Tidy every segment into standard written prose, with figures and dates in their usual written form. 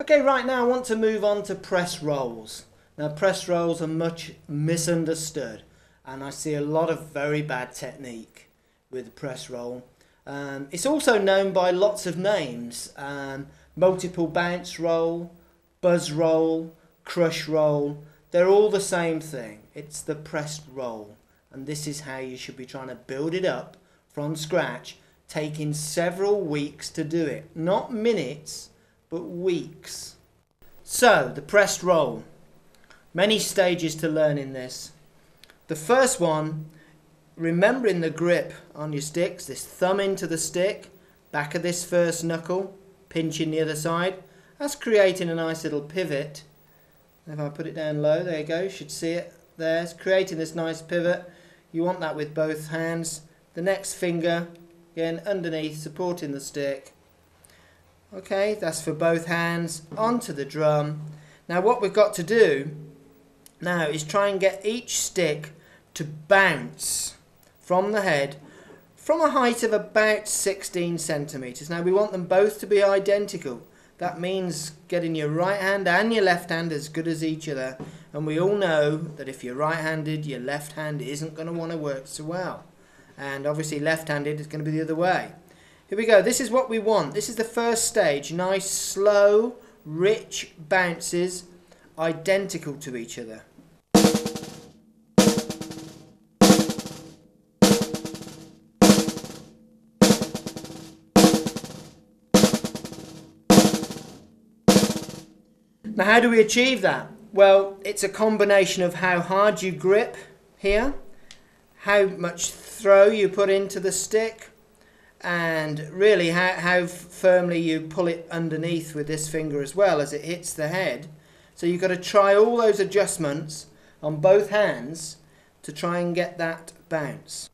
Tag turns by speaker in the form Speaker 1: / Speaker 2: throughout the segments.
Speaker 1: Okay, right now I want to move on to press rolls. Now press rolls are much misunderstood and I see a lot of very bad technique with the press roll. It's also known by lots of names, multiple bounce roll, buzz roll, crush roll. They're all the same thing. It's the pressed roll, and this is how you should be trying to build it up from scratch, taking several weeks to do it. Not minutes, but weeks. So, the pressed roll. Many stages to learning this. The first one, remembering the grip on your sticks, this thumb into the stick, back of this first knuckle, pinching the other side. That's creating a nice little pivot. If I put it down low, there you go, you should see it there. It's creating this nice pivot. You want that with both hands. The next finger, again, underneath, supporting the stick. Okay, that's for both hands, onto the drum. Now what we've got to do now is try and get each stick to bounce from the head from a height of about 16 centimetres. Now we want them both to be identical. That means getting your right hand and your left hand as good as each other. And we all know that if you're right-handed, your left hand isn't going to want to work so well. And obviously left-handed is going to be the other way. Here we go. This is what we want. This is the first stage. Nice, slow, rich bounces, identical to each other. Now how do we achieve that? Well, it's a combination of how hard you grip here, how much throw you put into the stick, and really how firmly you pull it underneath with this finger as well as it hits the head. So you've got to try all those adjustments on both hands to try and get that bounce.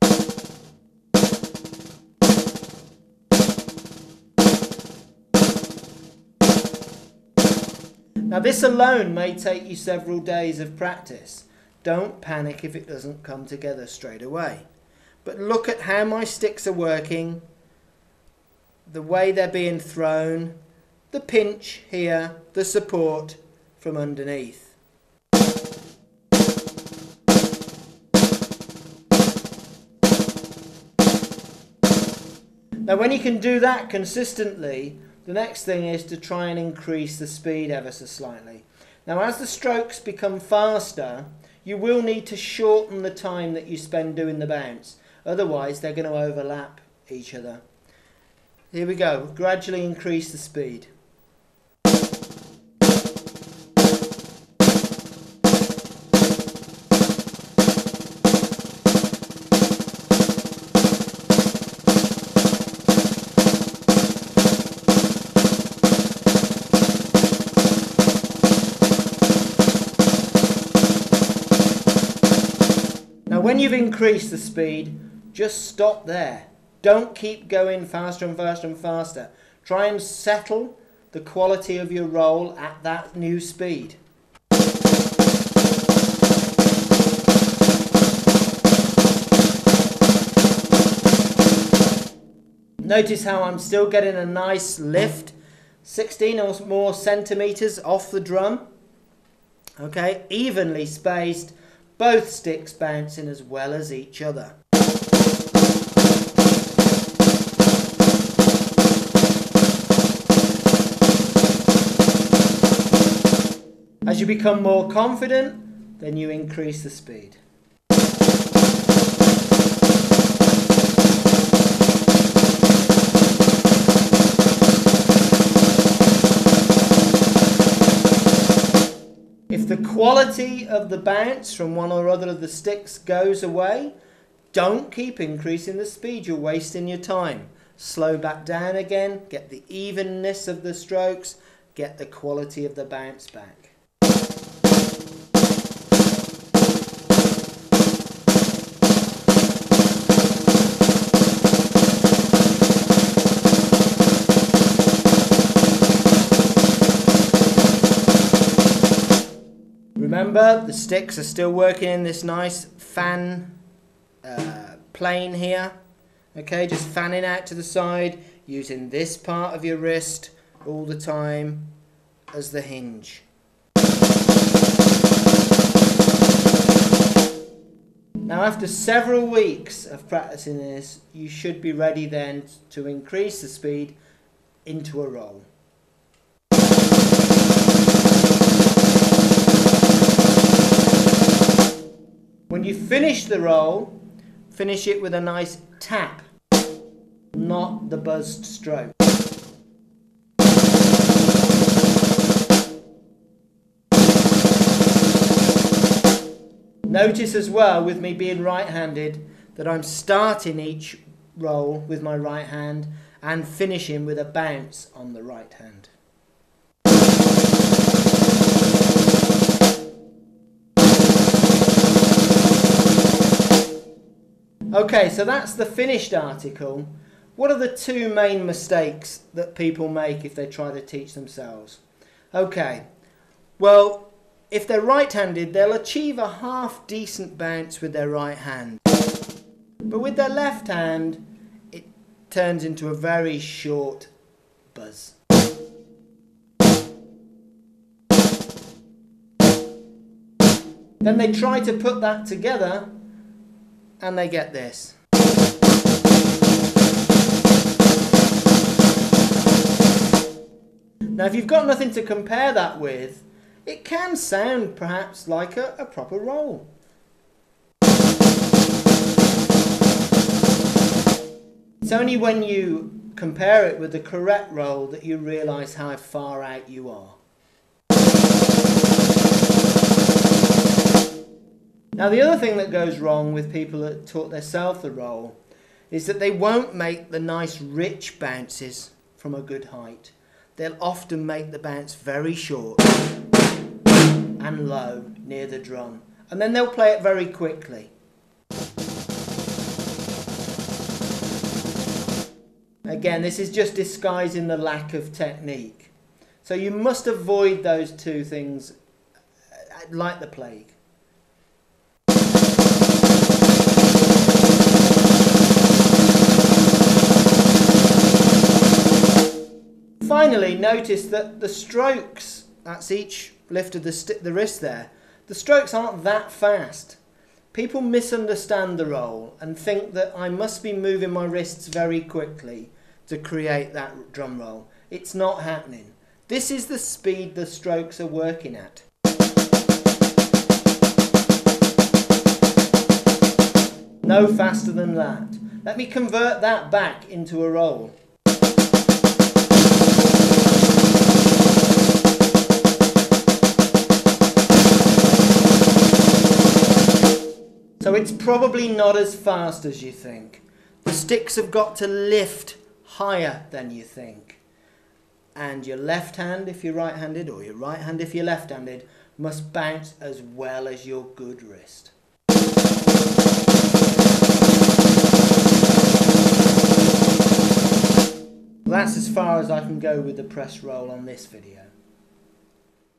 Speaker 1: Now this alone may take you several days of practice. Don't panic if it doesn't come together straight away. But look at how my sticks are working, the way they're being thrown, the pinch here, the support from underneath. Now when you can do that consistently, the next thing is to try and increase the speed ever so slightly. Now as the strokes become faster, you will need to shorten the time that you spend doing the bounce. Otherwise they're going to overlap each other. Here we go, gradually increase the speed. When you've increased the speed, just stop there. Don't keep going faster and faster and faster. Try and settle the quality of your roll at that new speed. Notice how I'm still getting a nice lift, 16 or more centimetres off the drum. Okay, evenly spaced. Both sticks bouncing as well as each other. As you become more confident, then you increase the speed. If the quality of the bounce from one or other of the sticks goes away, don't keep increasing the speed, you're wasting your time. Slow back down again, get the evenness of the strokes, get the quality of the bounce back. Remember, the sticks are still working in this nice fan plane here. Okay, just fanning out to the side, using this part of your wrist all the time. as the hinge. Now after several weeks of practicing this, you should be ready then to increase the speed into a roll. When you finish the roll, finish it with a nice tap, not the buzzed stroke. Notice as well, with me being right-handed, that I'm starting each roll with my right hand and finishing with a bounce on the right hand. Okay, so that's the finished article. What are the two main mistakes that people make if they try to teach themselves? Okay, well, if they're right-handed, they'll achieve a half-decent bounce with their right hand. But with their left hand, it turns into a very short buzz. Then they try to put that together, and they get this. Now, if you've got nothing to compare that with, it can sound perhaps like a proper roll. It's only when you compare it with the correct roll that you realise how far out you are. Now the other thing that goes wrong with people that taught themselves the roll is that they won't make the nice rich bounces from a good height. They'll often make the bounce very short and low near the drum, and then they'll play it very quickly. Again, this is just disguising the lack of technique. So you must avoid those two things like the plague. Finally, notice that the strokes, that's each lift of the wrist there, the strokes aren't that fast. People misunderstand the roll and think that I must be moving my wrists very quickly to create that drum roll. It's not happening. This is the speed the strokes are working at. No faster than that. Let me convert that back into a roll. So it's probably not as fast as you think. The sticks have got to lift higher than you think. And your left hand if you're right-handed, or your right hand if you're left-handed, must bounce as well as your good wrist. That's as far as I can go with the press roll on this video.